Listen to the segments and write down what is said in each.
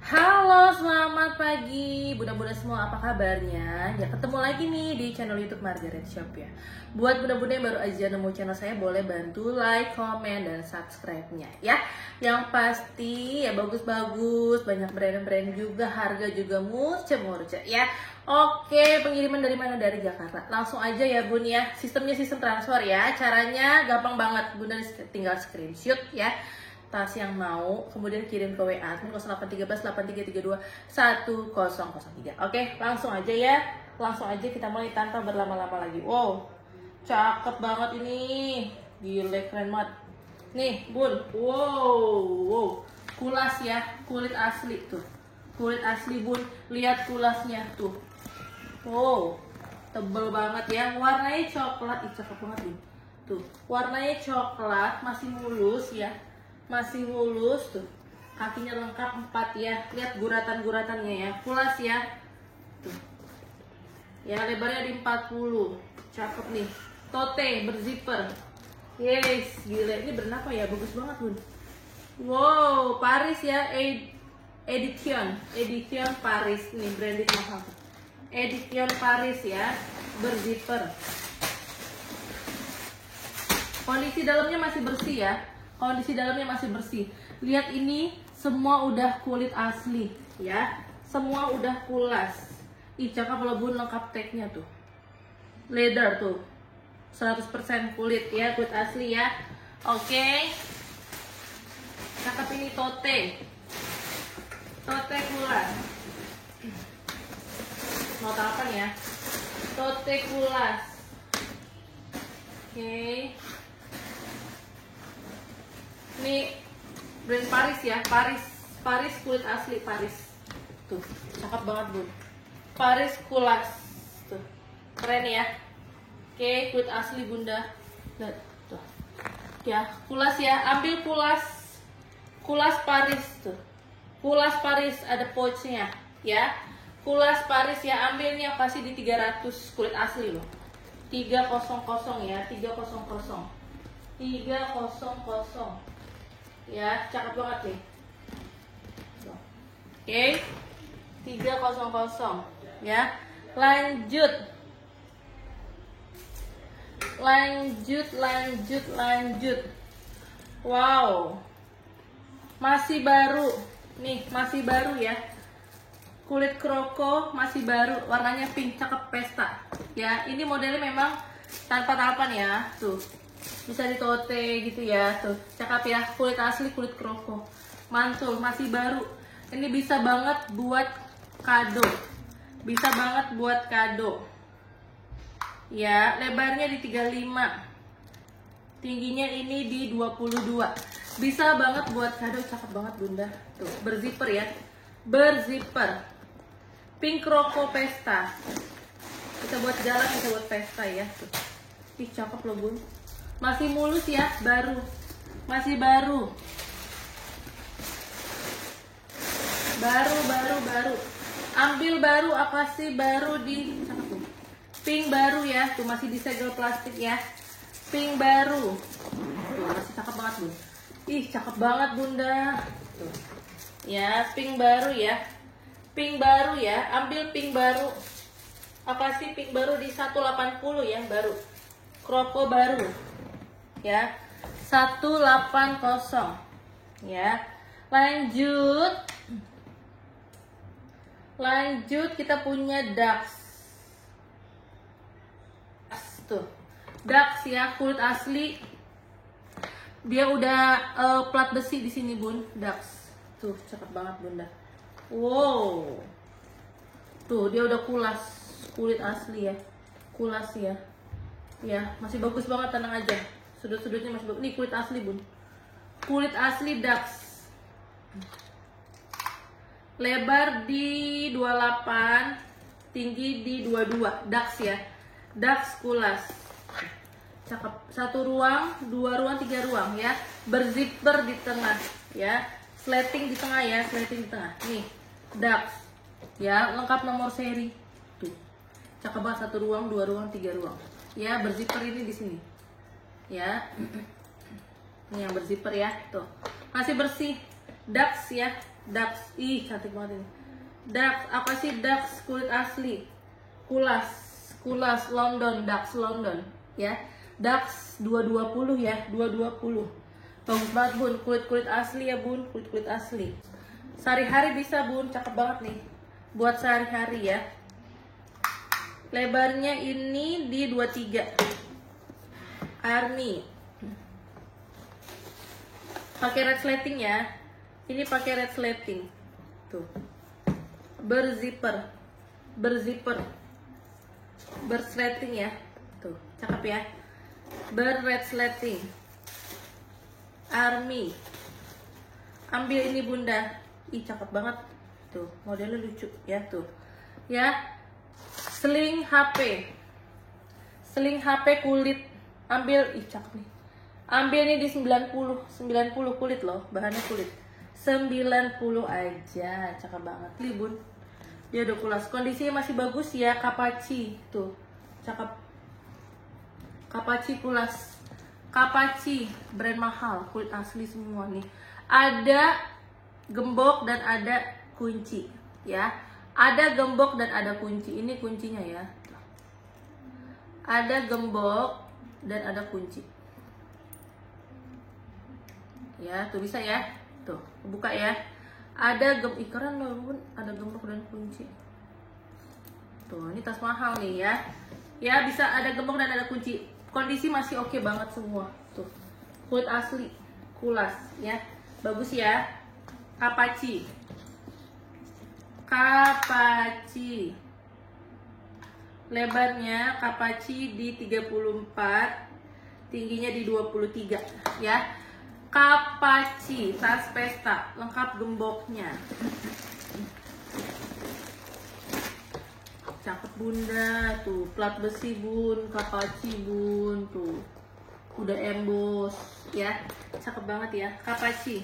Halo, selamat pagi bunda-bunda semua, apa kabarnya? Ya ketemu lagi nih di channel YouTube Margaret Shop ya. Buat bunda-bunda yang baru aja nemu channel saya, boleh bantu like, komen, dan subscribe-nya ya. Yang pasti ya bagus-bagus, banyak brand-brand juga, harga juga murce-murce ya. Oke, pengiriman dari mana? Dari Jakarta. Langsung aja ya bun ya, sistemnya sistem transfer ya. Caranya gampang banget, bunda tinggal screenshot ya tas yang mau, kemudian kirim ke WA admin 0813 8332 1003. Oke, langsung aja ya. Langsung aja kita mulai tanpa berlama-lama lagi. Wow, cakep banget ini. Gile, keren banget. Nih, bun. Wow. Kulas ya, kulit asli tuh. Kulit asli bun, lihat kulasnya tuh. Wow, tebel banget ya. Warnanya coklat, cakep banget nih. Tuh, warnanya coklat, masih mulus ya. Masih mulus tuh, kakinya lengkap 4 ya, lihat guratan-guratannya ya, kulas ya tuh ya, lebarnya di 40, cakep nih, tote berzipper, yes, gila, ini brand apa ya, bagus banget bun. Wow, Paris ya, Edition Paris nih, branded mahal, Edition Paris ya, berzipper, kondisi dalamnya masih bersih ya. Kondisi dalamnya masih bersih. Lihat ini semua udah kulit asli ya. Semua udah kulas. Ih, cakep loh bun, lengkap tagnya tuh. Leather tuh. 100% kulit ya, kulit asli ya. Oke. Cakep ini tote. Tote kulas. Mau apa ya? Tote kulas. Oke. Ini brand Paris ya, Paris kulit asli Paris. Tuh, cakep banget bun. Paris kulas. Tuh, keren ya. Oke, kulit asli bunda. Lihat, tuh. Ya, kulas ya, ambil kulas. Kulas Paris tuh. Kulas Paris ada pouchnya ya. Kulas Paris ya, ambilnya kasih di 300, kulit asli loh. 300 ya, 300. 300. Ya, cakep banget nih. Oke, 300 ya. Lanjut. Wow, masih baru nih, masih baru ya. Kulit kroko masih baru, warnanya pink, cakep pesta ya. Ini modelnya memang tanpa tapan ya, tuh. Bisa ditote gitu ya, tuh cakep ya, kulit asli, kulit kroko, mantul, masih baru. Ini bisa banget buat kado, bisa banget buat kado ya. Lebarnya di 35, tingginya ini di 22, bisa banget buat kado, cakep banget bunda. Tuh, berzipper ya, berzipper, pink kroko pesta, bisa buat jalan, bisa buat pesta ya. Tuh, ih cakep loh bun. Masih mulus ya, baru, masih baru, ambil baru, apa sih baru di pink baru ya, tuh masih disegel plastik ya, pink baru, tuh masih cakep banget bun. Ih cakep banget bunda, tuh ya, pink baru ya, ambil pink baru, apa sih pink baru di 180 ya, baru, kroko baru ya, 180 ya. Lanjut kita punya Dax tuh, Dax ya, kulit asli, dia udah plat besi di sini bun. Dax tuh cakep banget bunda. Wow, tuh dia udah kulas, kulit asli ya, kulas ya, ya masih bagus banget, tenang aja, sudut-sudutnya masih bagus. Nih kulit asli bun, kulit asli Dax, lebar di 28, tinggi di 22, Dax ya, Dax kulas, cakep. 1 ruang, 2 ruang, 3 ruang ya, berzipper di tengah ya, slating di tengah ya, slating di tengah. Nih Dax ya, lengkap nomor seri tuh, cakep banget. 1 ruang, 2 ruang, 3 ruang ya, berzipper ini di sini ya. Ini yang berzipper ya, tuh masih bersih, Dax ya, Dax, ih cantik banget ini. Dax, apa sih Dax kulit asli? Kulas London, Dax London ya. Dax 220 ya, 220. Bagus banget bun, kulit asli ya bun, kulit asli. Sehari-hari bisa bun, cakep banget nih. Buat sehari-hari ya. Lebarnya ini di 23. Army. Pakai red slating ya. Ini pakai red slating. Tuh. Berzipper. Berslating ya. Tuh, cakep ya. Red slating. Army. Ambil ini bunda. Ih, cakep banget. Tuh, modelnya lucu ya tuh. Ya. Sling HP kulit. Ambil, ih cakep nih. Ambil ini di 90 kulit loh, bahannya kulit. 90 aja, cakep banget. Nih bun, dia udah kulas. Kondisinya masih bagus ya, Kapachi tuh, cakep. Kapachi kulas. Kapachi brand mahal, kulit asli semua nih. Ada gembok dan ada kunci ya. Ada gembok dan ada kunci. Ini kuncinya ya. Ada gembok dan ada kunci. Ya, tuh bisa ya. Tuh, buka ya. Ada keren loh, bun. Ada gembok dan kunci. Tuh, ini tas mahal nih ya. Ya, bisa ada gembok dan ada kunci. Kondisi masih oke banget semua. Tuh. Kulit asli, kulas ya. Bagus ya. Kapachi. Lebarnya Kapachi di 34, tingginya di 23 ya. Kapachi tas pesta, lengkap gemboknya. Cakep bunda, tuh plat besi bun, Kapachi bun, tuh udah emboss ya, cakep banget ya, Kapachi.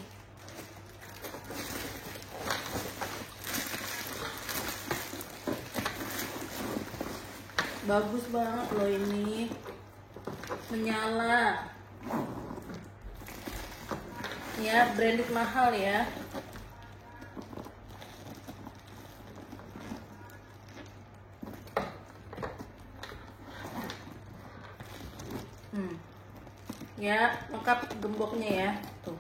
Bagus banget loh ini, menyala ya, branded mahal ya. Ya, lengkap gemboknya ya. Tuh.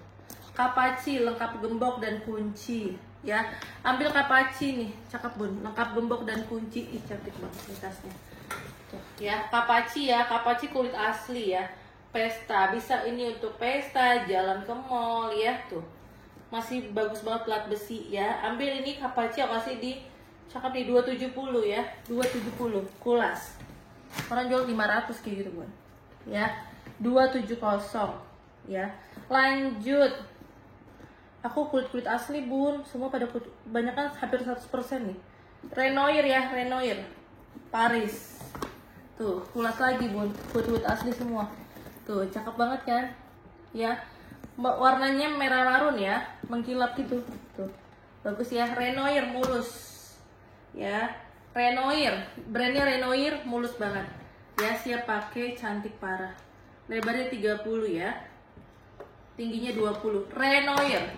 Kapachi lengkap gembok dan kunci ya. Ambil Kapachi nih, cakep bun, lengkap gembok dan kunci. Ih, cantik banget nih tasnya. Tuh, ya, Kapachi ya, Kapachi kulit asli ya. Pesta, bisa ini untuk pesta, jalan ke mall ya, tuh. Masih bagus banget plat besi ya. Ambil ini Kapachi, aku kasih di cakep nih 270 ya. 270 kulas. Orang jual 500 kayak gitu, bun. Ya. 270 ya. Lanjut. Aku kulit asli bun, semua pada kulit, banyak kan hampir 100% nih. Renoir ya, Renoir Paris. Tuh, kulas lagi bun, kulit asli semua. Tuh, cakep banget kan? Ya. Warnanya merah marun ya, mengkilap gitu. Tuh. Bagus ya, Renoir mulus. Ya. Renoir, brandnya Renoir mulus banget. Ya, siap pakai, cantik parah. Lebarnya 30 ya. Tingginya 20. Renoir.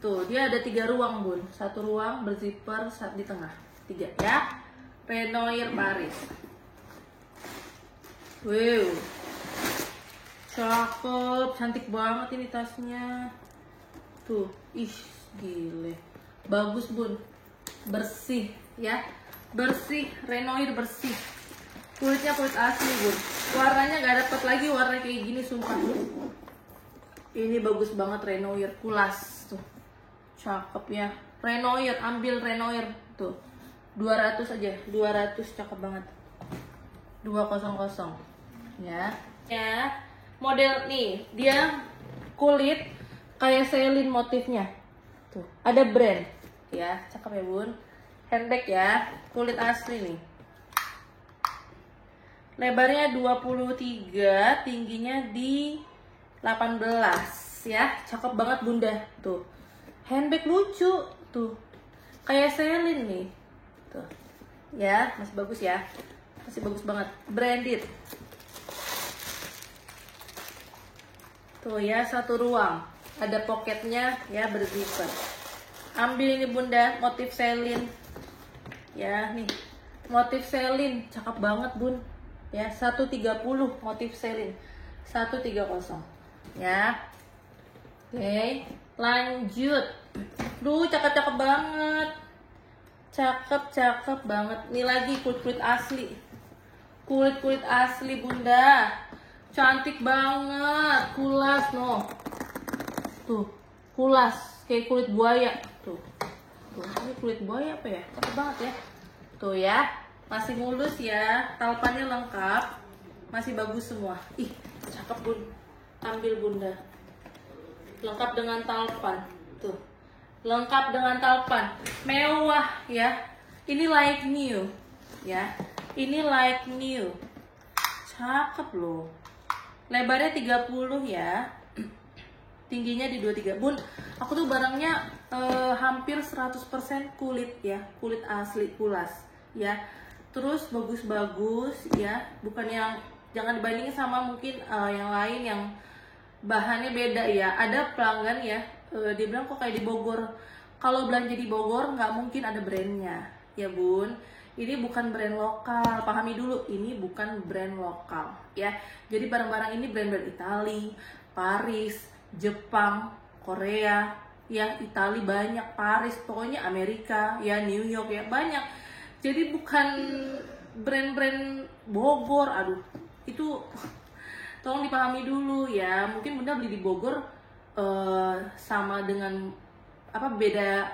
Tuh, dia ada 3 ruang, bun. 1 ruang berzipper di tengah. 3 ya. Renoir Paris. Wow. Cakep, cantik banget ini tasnya. Tuh, ih, gile. Bagus, bun. Bersih ya. Bersih, Renoir bersih. Kulitnya kulit asli bun, warnanya gak dapet lagi warna kayak gini sumpah. Ini bagus banget Renoir kulas tuh, cakep ya. Renoir, ambil Renoir tuh 200 aja, 200 cakep banget. 200 ya. Ya, model nih dia kulit kayak Celine motifnya tuh, ada brand ya, cakep ya bun. Handbag ya, kulit asli nih. Lebarnya 23, tingginya di 18 ya. Cakep banget bunda. Tuh. Handbag lucu tuh. Kayak Celine nih. Tuh. Ya, masih bagus ya. Masih bagus banget. Branded. Tuh ya, 1 ruang. Ada pocketnya ya, berzipper. Ambil ini bunda, motif selin. Ya nih, motif selin, cakep banget bun. Ya 130 motif selin, 130 ya. Oke, lanjut. Duh, cakep-cakep banget. Cakep banget. Ini lagi kulit-kulit asli. Kulit-kulit asli bunda. Cantik banget. Kulas no. Tuh, kulas kayak kulit buaya. Tuh, ini kulit buaya apa ya? Cakep banget ya. Tuh ya, masih mulus ya. Talpannya lengkap. Masih bagus semua. Ih, cakep bun. Ambil bunda. Lengkap dengan talpan. Tuh, lengkap dengan talpan, mewah ya. Ini like new ya, ini like new, cakep loh. Lebarnya 30 ya, tingginya di 23 bun. Aku tuh barangnya hampir 100% kulit ya, kulit asli kulas ya. Terus bagus-bagus ya, bukan yang, jangan dibandingin sama mungkin yang lain yang bahannya beda ya. Ada pelanggan ya, dia bilang kok kayak di Bogor. Kalau belanja di Bogor nggak mungkin ada brandnya ya bun. Ini bukan brand lokal, pahami dulu, ini bukan brand lokal ya. Jadi barang-barang ini brand-brand Itali, Paris, Jepang, Korea ya. Itali banyak, Paris, pokoknya Amerika ya, New York ya, banyak. Jadi bukan brand-brand Bogor. Aduh, itu tolong dipahami dulu ya. Mungkin bunda beli di Bogor sama dengan apa, beda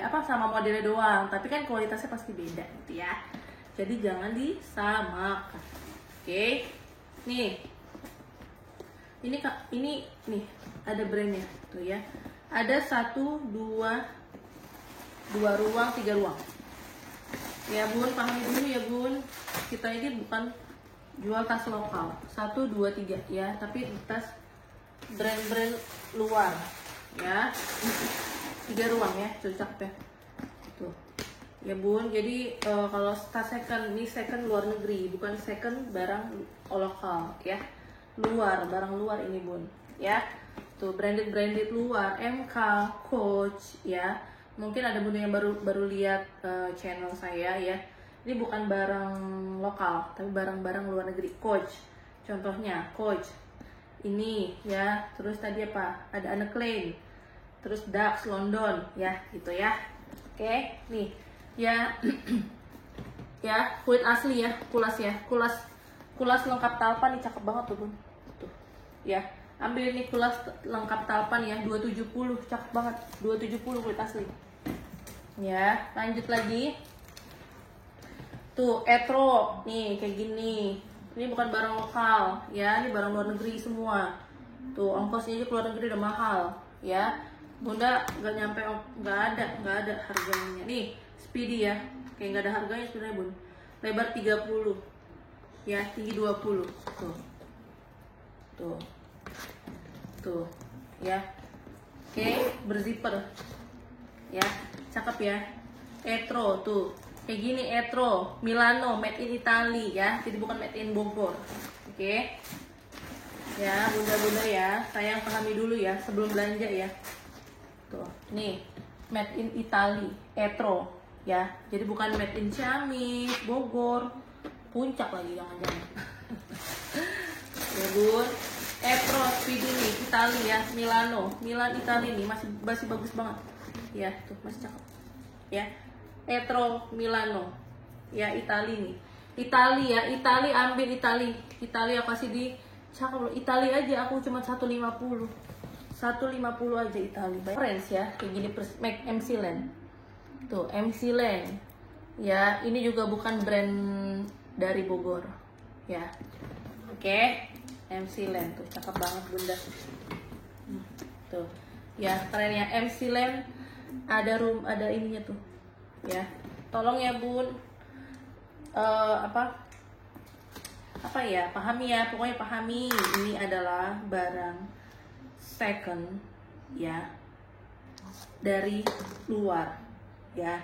apa, sama modelnya doang, tapi kan kualitasnya pasti beda gitu ya. Jadi jangan disamakan. Oke. Nih. Ini nih ada brandnya tuh ya. Ada 1 2 ruang, 3 ruang. Ya bun, pahami dulu ya bun. Kita ini bukan jual tas lokal 1 2 3 ya, tapi tas brand-brand luar ya. 3 ruang ya, cocok ya tuh ya bun. Jadi kalau tas second, ini second luar negeri, bukan second barang lokal ya, luar, barang luar ini bun ya. Tuh branded luar, MK, Coach ya. Mungkin ada bunda yang baru lihat channel saya ya. Ini bukan barang lokal, tapi barang-barang luar negeri. Coach, contohnya Coach ini ya. Terus tadi apa, ada Anne Klein, terus Dax London ya gitu ya. Oke nih ya. Ya kulit asli ya, kulas ya, kulas lengkap talpan. Nih cakep banget tuh bun tuh ya. Ambil ini kulas lengkap talpan ya, 270, cakep banget, 270 kulit asli ya. Lanjut lagi tuh, etro nih kayak gini. Ini bukan barang lokal ya, ini barang luar negeri semua. Tuh ongkosnya aja keluar negeri udah mahal ya. Bunda nggak nyampe, nggak ada harganya. Nih Speedy ya, kayak nggak ada harganya sebenarnya bun. Lebar 30 ya, tinggi 20. Tuh ya. Oke, berzipper ya, cakep ya. Etro tuh kayak gini, Etro Milano, made in Italy ya, jadi bukan made in Bogor. Oke ya bunda-bunda ya, sayang pahami dulu ya sebelum belanja ya. Tuh, nih made in Italy, Etro ya. Jadi bukan made in Ciamis, Bogor, Puncak lagi jangan-jangan. Ya bun, Etro Speedy nih, Italy ya, Milan Italy nih, masih bagus banget. Ya, tuh masih cakep. Ya. Etro Milano. Ya, Italy nih. Italy ya, Italy, ambil Italy. Italy aku kasih di cakep loh. Italy aja aku cuma 150. 150 aja Italy. Orange ya, kayak gini MC Land. Tuh, MC Land. Ya, ini juga bukan brand dari Bogor. Ya. Oke. MC Land tuh, cakep banget bunda. Tuh. Ya, keren ya, MC Land. Ada ininya tuh. Ya. Tolong ya, Bun. Apa ya, pahami ya, pokoknya pahami, ini adalah barang second ya, dari luar ya.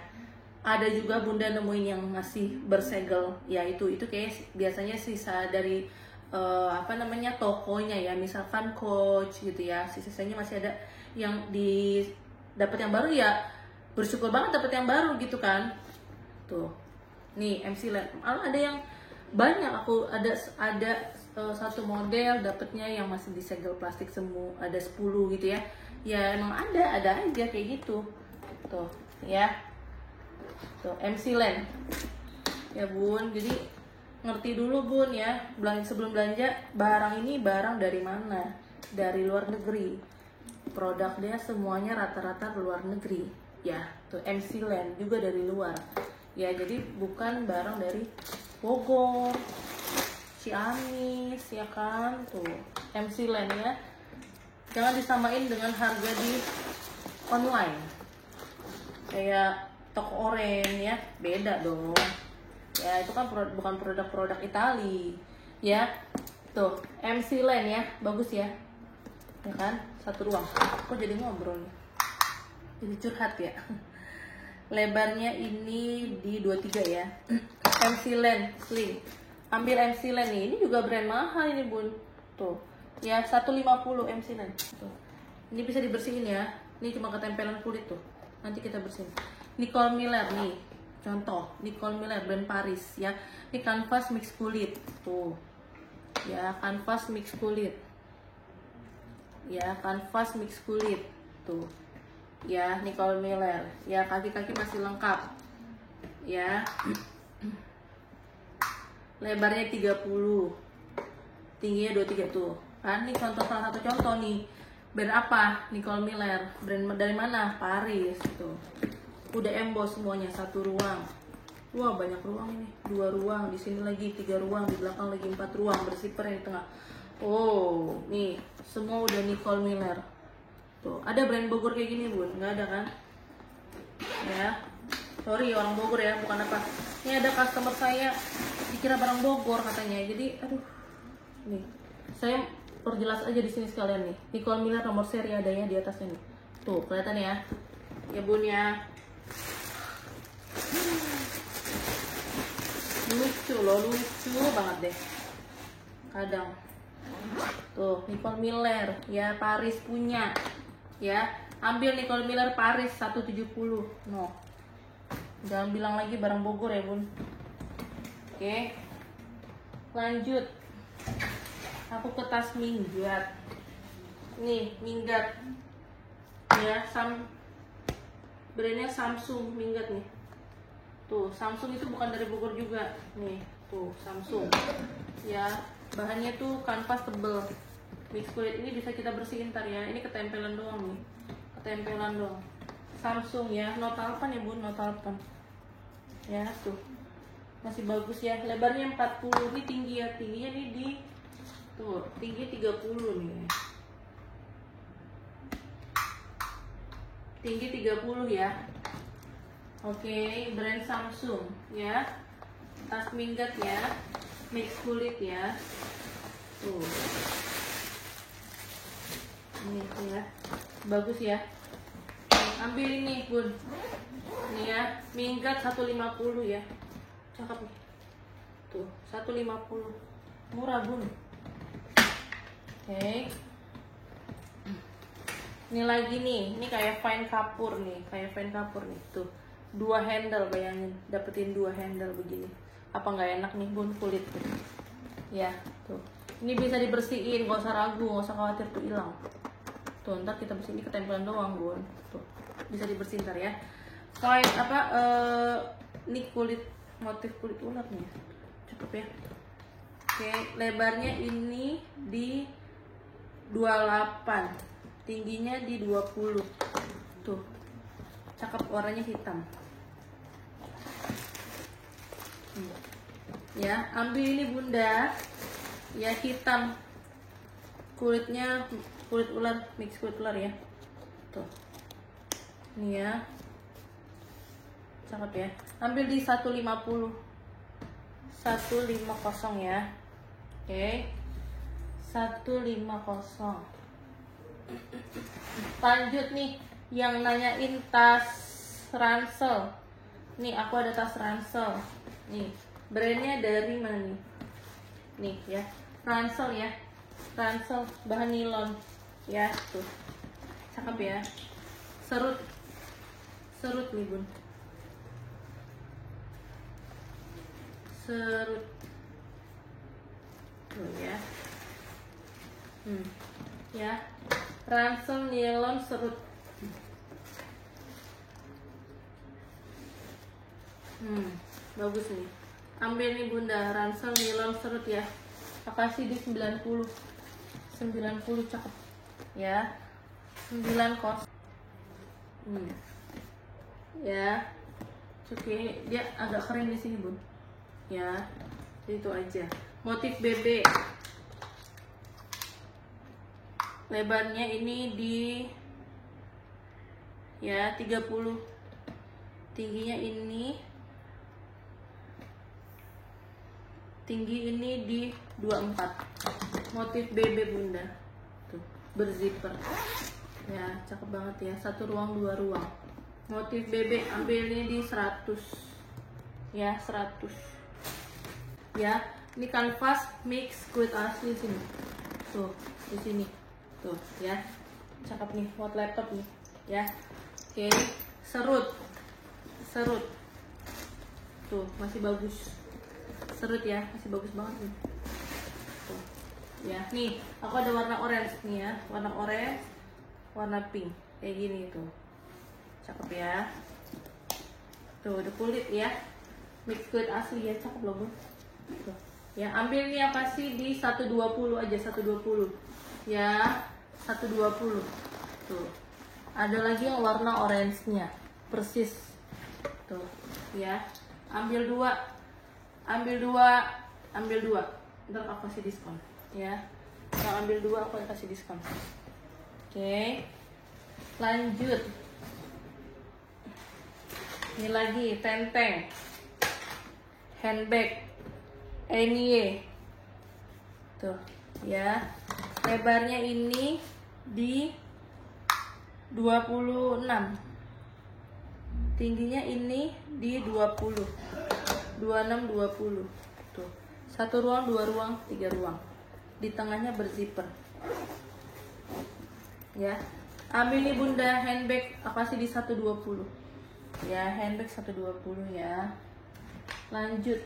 Ada juga bunda nemuin yang masih bersegel ya, itu kayak biasanya sisa dari tokonya ya, misalkan Coach gitu ya, sisanya masih ada yang dapat yang baru ya. bersyukur banget dapet yang baru gitu kan. Tuh nih MC Len, malah ada yang banyak, aku ada satu model dapetnya yang masih disegel plastik semu, ada 10 gitu ya. Ya emang ada aja kayak gitu. Tuh ya, tuh MC Len ya bun. Jadi ngerti dulu bun ya, sebelum belanja barang ini barang dari mana, dari luar negeri, produk dia semuanya rata-rata luar negeri ya. Tuh MC Len juga dari luar ya, jadi bukan barang dari Bogor, Ciamis ya kan. Tuh MC Len ya, jangan disamain dengan harga di online kayak toko oren ya, beda dong ya. Itu kan bukan produk-produk Itali ya. Tuh MC Len ya, bagus ya kan, satu ruang. Kok jadi ngobrol nih, jadi curhat ya. Lebarnya ini di 23 ya. MC Len sling, ambil MC Len nih, ini juga brand mahal ini bun. Tuh ya 150 MC Len. Tuh ini bisa dibersihin ya, ini cuma ketempelan kulit tuh, nanti kita bersihin. Nicole Miller nih contoh, Nicole Miller brand Paris ya. Ini kanvas mix kulit tuh ya, kanvas mix kulit ya, kanvas mix kulit tuh ya, Nicole Miller ya. Kaki-kaki masih lengkap ya. Lebarnya 30, tingginya 23 tuh kan. Ini contoh, salah satu contoh nih, brand apa? Nicole Miller, brand dari mana? Paris tuh. Udah emboss semuanya, satu ruang. Wah banyak ruang ini, 2 ruang, di sini lagi 3 ruang, di belakang lagi 4 ruang, bersihper yang di tengah. Oh nih semua udah Nicole Miller. Tuh ada brand Bogor kayak gini bun? Nggak ada kan ya, sorry orang Bogor ya, bukan apa. Ini ada customer saya dikira barang Bogor katanya, jadi aduh. Nih saya perjelas aja di sini sekalian nih, Nicole Miller nomor seri adanya di atasnya nih. Tuh kelihatan ya bun ya. Lucu loh, lucu banget deh kadang. Tuh Nicole Miller ya, Paris punya ya. Ambil Nicole Miller Paris 170. No, jangan bilang lagi barang Bogor ya bun. Oke lanjut, aku ke tas minggat nih, minggat ya, brandnya Samsung minggat nih. Tuh Samsung itu bukan dari Bogor juga nih. Tuh Samsung ya, bahannya tuh kanvas tebel mix kulit. Ini bisa kita bersihin ntar ya, ini ketempelan doang nih, ketempelan doang. Samsung ya, Note 8 ya bun, Note 8 ya. Tuh masih bagus ya. Lebarnya 40, ini tinggi ya, tingginya nih di tuh tinggi 30 nih, tinggi 30 ya. Oke, brand Samsung ya, tas minggat ya, mix kulit ya. Tuh ini ya, bagus ya. Ambil ini bun, ini ya, minggat 150 ya, cakep nih. Tuh 150, murah bun. Oke, ini lagi nih, ini kayak fine kapur nih, kayak fine kapur nih. Tuh 2 handle, bayangin dapetin 2 handle begini, apa nggak enak nih bun kulit tuh ya. Tuh ini bisa dibersihin, gak usah ragu, gak usah khawatir tuh hilang. Tuh ntar kita bersihin, ini ketempelan doang bun. Tuh bisa dibersihin ntar ya. Selain apa, ini kulit, motif kulit ular nih, cakep ya. Oke, lebarnya ini di 28, tingginya di 20. Tuh cakep, warnanya hitam ya. Ambil ini bunda ya, hitam, kulitnya kulit ular, mix kulit ular ya. Tuh ini ya, cakep ya. Ambil di 150 ya. Oke 150. Lanjut nih, yang nanyain tas ransel nih, aku ada tas ransel nih, brandnya dari mana nih? Nih ya, ransel ya, ransel bahan nilon ya. Tuh cakep ya, serut serut nih bun, serut tuh ya. Ya, ransel nilon serut. Bagus nih. Ambil nih bunda, ransel nilon serut ya. Kasih di 90 cakep ya. 9 kos. Ya. Oke, dia agak kering di sini bun. Ya, itu aja. Motif BB. Lebarnya ini di ya 30. Tinggi ini di 24. Motif BB bunda. Tuh, berzipper. Ya, cakep banget ya. 1 ruang 2 ruang. Motif BB ambilnya di 100. Ya, 100. Ya, ini kanvas mix kulit asli sini. Tuh, di sini. Tuh ya, cakep nih buat laptop nih ya. Oke, serut tuh masih bagus, serut ya, masih bagus banget nih tuh ya. Nih aku ada warna orange nih ya, warna orange, warna pink kayak gini tuh, cakep ya. Tuh udah kulit ya, mix kulit asli ya, cakep loh bun. Tuh ya, ambil nih apa sih di 120 aja, 120 ya, 120. Tuh ada lagi yang warna orange-nya persis tuh ya. Ambil dua, ntar aku kasih diskon ya. Yang ambil 2 aku kasih diskon. Oke, lanjut. Ini lagi tenteng handbag Enie tuh ya. Lebarnya ini di 26. Tingginya ini di 20. 26 20. Tuh. 1 ruang, 2 ruang, 3 ruang. Di tengahnya berzipper. Ya. Ambil nih bunda handbag, aku kasih di 120. Ya, handbag 120 ya. Lanjut.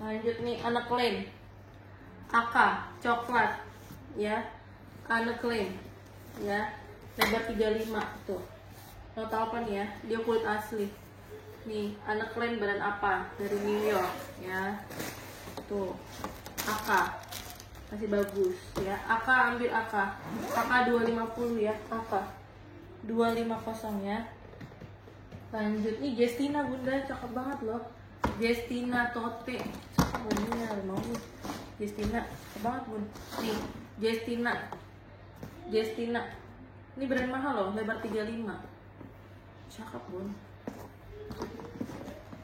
Lanjut nih, anak lain Aka coklat ya, anak lain ya, lebar 35 tuh. Mau tahu apa nih ya, dia kulit asli nih. Anak lain brand apa, dari New York ya. Tuh Aka masih bagus ya. Aka, ambil Aka 250 ya, Aka 250 ya. Lanjut nih Justina bunda, cakep banget loh. Justina Tote, cakep bunda, mau nih Justina, cakep banget bun. Nih Justina ini brand mahal loh, lebar 35, cakep bun.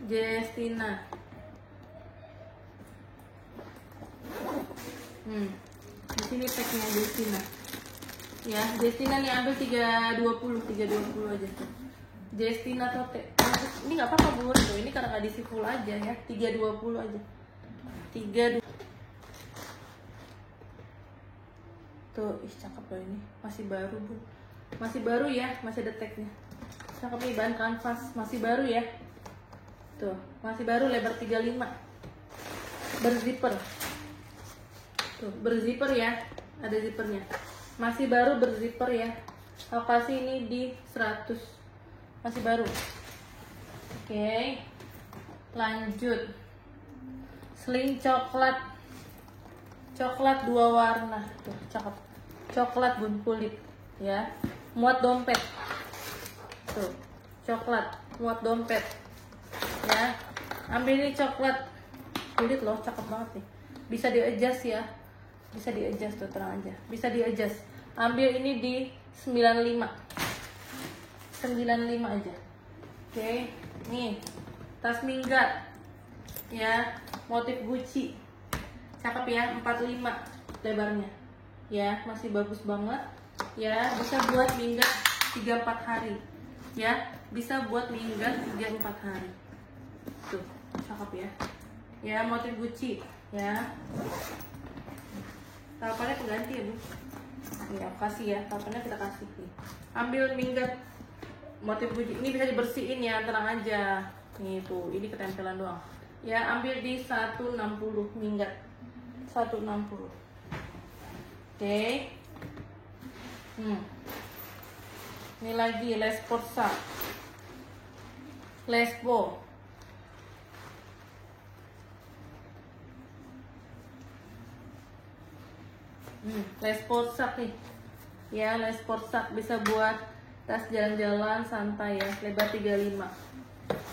Justina di sini tagnya Justina ya. Justina nih ambil 320 aja tuh. Justina Tote ini nggak apa-apa bun tuh, ini karena nggak diisi full aja ya. 320 aja, 3 tuh. Ih cakep loh, ini masih baru bun, masih baru ya, masih ada tagnya. Cakep nih, bahan kanvas masih baru ya. Tuh masih baru, lebar 35, berzipper. Tuh berzipper ya, ada zippernya, masih baru berzipper ya. Aku kasih ini di 100, masih baru. Oke, lanjut. Sling coklat 2 warna tuh, cakep. Coklat bun, kulit ya, muat dompet. Tuh coklat muat dompet ya. Ambil ini coklat kulit loh, cakep banget nih. Bisa di adjust ya, bisa di adjust tuh, terang aja bisa di adjust. Ambil ini di 95 aja. Oke, nih tas minggat ya, motif Gucci, cakep ya, 45 lebarnya ya, masih bagus banget ya. Bisa buat minggat 3-4 hari ya, bisa buat minggat 3-4 hari tuh, cakep ya. Ya, motif Gucci ya. Tapannya pengganti ya, Bu. Ini aku kasih ya, tapannya kita kasih nih. Ambil minggat motif buji. Ini bisa dibersihin ya, tenang aja. Nih tuh, ini ketempelan doang. Ya, ambil di 160 minggat. 160. Oke. Ini lagi Les Porsa. Lesbo. Les Porsak nih. Ya, Les Porsak bisa buat tas jalan-jalan santai ya, lebar 35.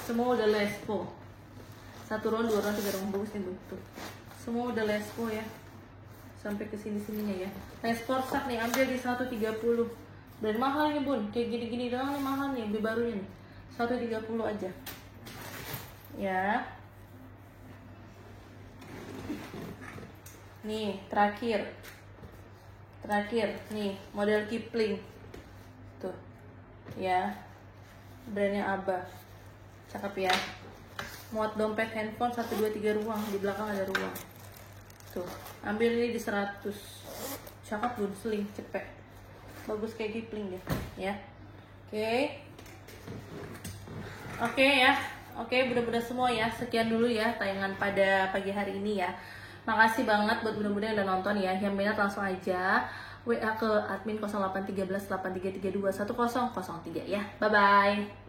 Semua udah Lespo. 1 round, 2 round, 3 round, bagus nih betul. Semua udah Lespo ya. Sampai ke sini-sininya ya. Les Porsak nih, ambil di 130. Brand mahal nih, Bun. Kayak gini-gini doang nih mahal nih, lebih barunya nih. 130 aja. Ya. Nih, terakhir nih model Kipling tuh ya, brandnya Abah, cakep ya, muat dompet handphone 1 2 3 ruang, di belakang ada ruang tuh. Ambil ini di 100, cakep Bun, sling cepet, bagus kayak Kipling deh ya. Oke ya. Oke, bunda-bunda semua ya, sekian dulu ya tayangan pada pagi hari ini ya. Makasih banget buat bunda-bunda yang udah nonton ya. Yang minat langsung aja WA ke admin 0813 8332 1003 ya. Bye bye.